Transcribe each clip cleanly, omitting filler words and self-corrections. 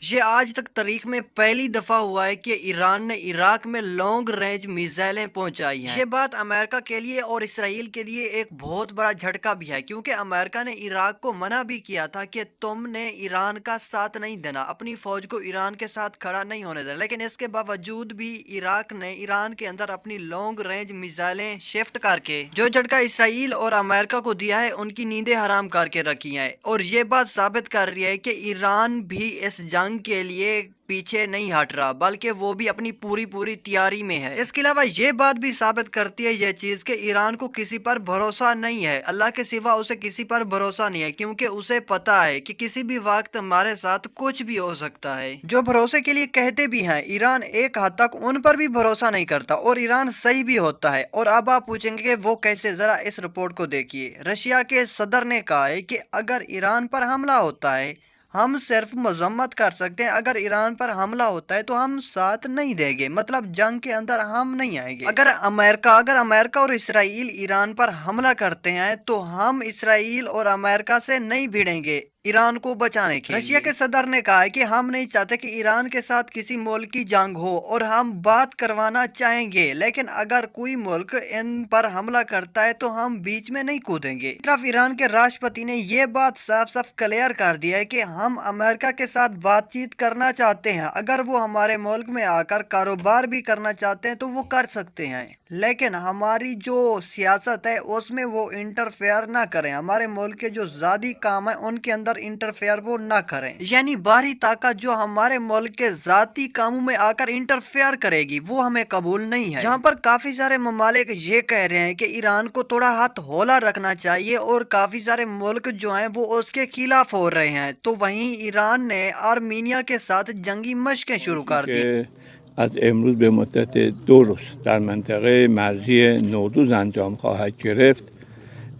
یہ آج تک تاریخ میں پہلی دفعہ ہوا ہے کہ ایران نے عراق میں لانگ رینج میزائلیں پہنچائی ہیں۔ یہ بات امریکہ کے لیے اور اسرائیل کے لیے ایک بہت بڑا جھٹکا بھی ہے، کیونکہ امریکہ نے عراق کو منع بھی کیا تھا کہ تم نے ایران کا ساتھ نہیں دینا، اپنی فوج کو ایران کے ساتھ کھڑا نہیں ہونے دینا، لیکن اس کے باوجود بھی عراق نے ایران کے اندر اپنی لانگ رینج میزائلیں شفٹ کر کے جو جھٹکا اسرائیل اور امریکہ کو دیا ہے ان کی نیندیں حرام کر کے رکھی ہیں، اور یہ بات ثابت کر رہی ہے کہ ایران بھی اس جنگ کے لیے پیچھے نہیں ہٹ رہا، بلکہ وہ بھی اپنی پوری تیاری میں ہے۔ اس کے علاوہ یہ بات بھی ثابت کرتی ہے یہ چیز کہ ایران کو کسی پر بھروسہ نہیں ہے، اللہ کے سوا اسے کسی پر بھروسہ نہیں ہے، کیونکہ اسے پتا ہے کہ کسی بھی وقت ہمارے ساتھ کچھ بھی ہو سکتا ہے۔ جو بھروسے کے لیے کہتے بھی ہیں، ایران ایک حد تک ان پر بھی بھروسہ نہیں کرتا، اور ایران صحیح بھی ہوتا ہے۔ اور اب آپ پوچھیں گے کہ وہ کیسے؟ ذرا اس رپورٹ کو دیکھیے۔ رشیا کے صدر نے کہا ہے کہ اگر ایران پر حملہ ہوتا ہے ہم صرف مذمت کر سکتے ہیں، اگر ایران پر حملہ ہوتا ہے تو ہم ساتھ نہیں دیں گے، مطلب جنگ کے اندر ہم نہیں آئیں گے۔ اگر امریکہ اور اسرائیل ایران پر حملہ کرتے ہیں تو ہم اسرائیل اور امریکہ سے نہیں بھیڑیں گے ایران کو بچانے کے لیے۔ رشیا کے صدر نے کہا ہے کہ ہم نہیں چاہتے کہ ایران کے ساتھ کسی ملک کی جنگ ہو، اور ہم بات کروانا چاہیں گے، لیکن اگر کوئی ملک ان پر حملہ کرتا ہے تو ہم بیچ میں نہیں کودیں گے۔ طرف ایران کے راشٹرپتی نے یہ بات صاف کلیئر کر دیا ہے کہ ہم امریکہ کے ساتھ بات چیت کرنا چاہتے ہیں، اگر وہ ہمارے ملک میں آ کر کاروبار بھی کرنا چاہتے ہیں تو وہ کر سکتے ہیں، لیکن ہماری جو سیاست ہے اس میں وہ انٹرفیئر نہ کریں، ہمارے ملک کے جو ذاتی کام ہیں ان کے اندر انٹرفیئر وہ نہ کریں۔ یعنی باہری طاقت جو ہمارے ملک کے ذاتی کاموں میں آ کر انٹرفیئر کرے گی وہ ہمیں قبول نہیں ہے۔ جہاں پر کافی سارے ممالک یہ کہہ رہے ہیں کہ ایران کو تھوڑا ہاتھ ہولا رکھنا چاہیے، اور کافی سارے ملک جو ہیں وہ اس کے خلاف ہو رہے ہیں، تو وہیں ایران نے آرمینیا کے ساتھ جنگی مشقیں شروع کر دی۔ که از امروز به مدت 2 روز در منطقه مرزی نوروز انجام خواهد گرفت.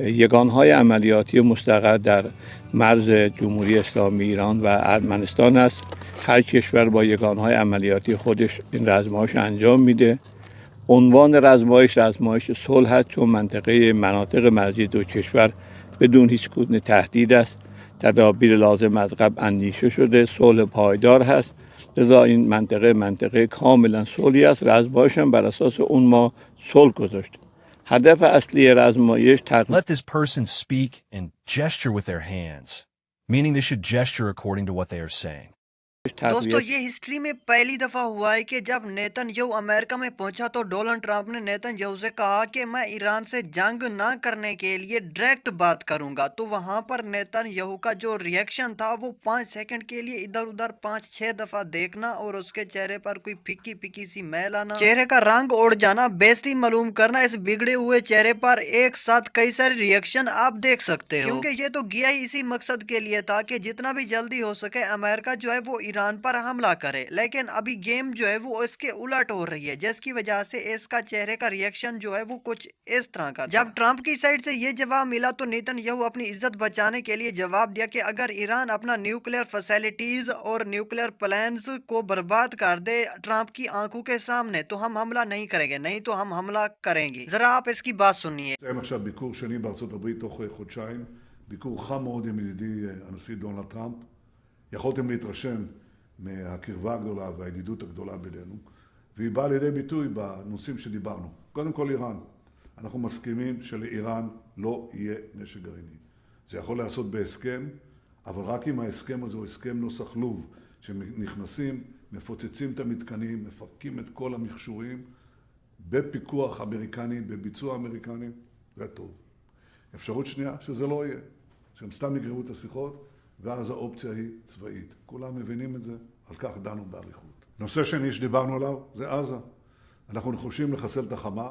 یگانهای عملیاتی مستقر در مرز جمهوری اسلامی ایران و ارمنستان است. هر کشور با یگانهای عملیاتی خودش این رزمایش انجام میده. عنوان رزمایش صلح است، چون منطقه مناطق مرزی دو کشور بدون هیچ گونه تهدید است. تدابیر لازم از قبل اندیشه شده، صلح پایدار هست، لذا این منطقه کاملا صلحی است. رزمایش هم بر اساس اون ما صلح گذاشت. هدف اصلی رزمایش Let this person speak and gesture with their hands, meaning they should gesture according to what they are saying. دوستو، یہ ہسٹری میں پہلی دفعہ ہوا ہے کہ جب نیتن یہو امریکہ میں پہنچا تو ڈونلڈ ٹرمپ نے نیتن یہو سے کہا کہ میں ایران سے جنگ نہ کرنے کے لیے ڈائریکٹ بات کروں گا، تو وہاں پر نیتن یہو کا جو ریئیکشن تھا وہ 5 سیکنڈ کے لیے ادھر ادھر 5-6 دفعہ دیکھنا، اور اس کے چہرے پر کوئی پھکی سی میل آنا، چہرے کا رنگ اڑ جانا، بےزتی معلوم کرنا، اس بگڑے ہوئے چہرے پر ایک ساتھ کئی سارے ریئیکشن آپ دیکھ سکتے ہو، کیونکہ یہ تو گیا ہی اسی مقصد کے لیے تھا کہ جتنا بھی جلدی ہو سکے امریکہ جو ہے وہ ایران پر حملہ کرے، لیکن ابھی گیم جو ہے وہ اس کے الٹ ہو رہی ہے، جس کی وجہ سے اس کا چہرے کا ریئیکشن جو ہے وہ کچھ اس طرح کا تھا۔ جب ٹرمپ کی سائڈ سے یہ جواب ملا تو نیتن یہو اپنی عزت بچانے کے لیے جواب دیا کہ اگر ایران اپنا نیوکلیئر فیسلٹیز اور نیوکلیئر پلانز کو برباد کر دے ٹرمپ کی آنکھوں کے سامنے تو ہم حملہ نہیں کریں گے، نہیں تو ہم حملہ کریں گے۔ ذرا آپ اس کی بات سنیے۔ מסיים עכשיו ביקור שני בארצות הברית תוך חודשיים, ביקור חם מאוד עם ידידי הנשיא דונלד טראמפ. יכולתם להתרשם מהקרבה הגדולה והידידות הגדולה בינינו, והיא באה לידי ביטוי בנושאים שדיברנו. קודם כל איראן. אנחנו מסכימים שלאיראן לא יהיה נשק גרעיני. זה יכול לעשות בהסכם, אבל רק אם ההסכם הזה הוא הסכם נוסח לוב, שנכנסים, מפוצצים את המתקנים, מפרקים את כל המכשורים, בפיקוח אמריקני, בביצוע אמריקני, זה טוב. אפשרות שנייה, שזה לא יהיה. שהם סתם יגררו את השיחות, ואז האופציה היא צבאית. כולם מבינים את זה, על כך דנו באריכות. נושא שני שדיברנו עליו זה עזה. אנחנו נחושים לחסל את החמאס.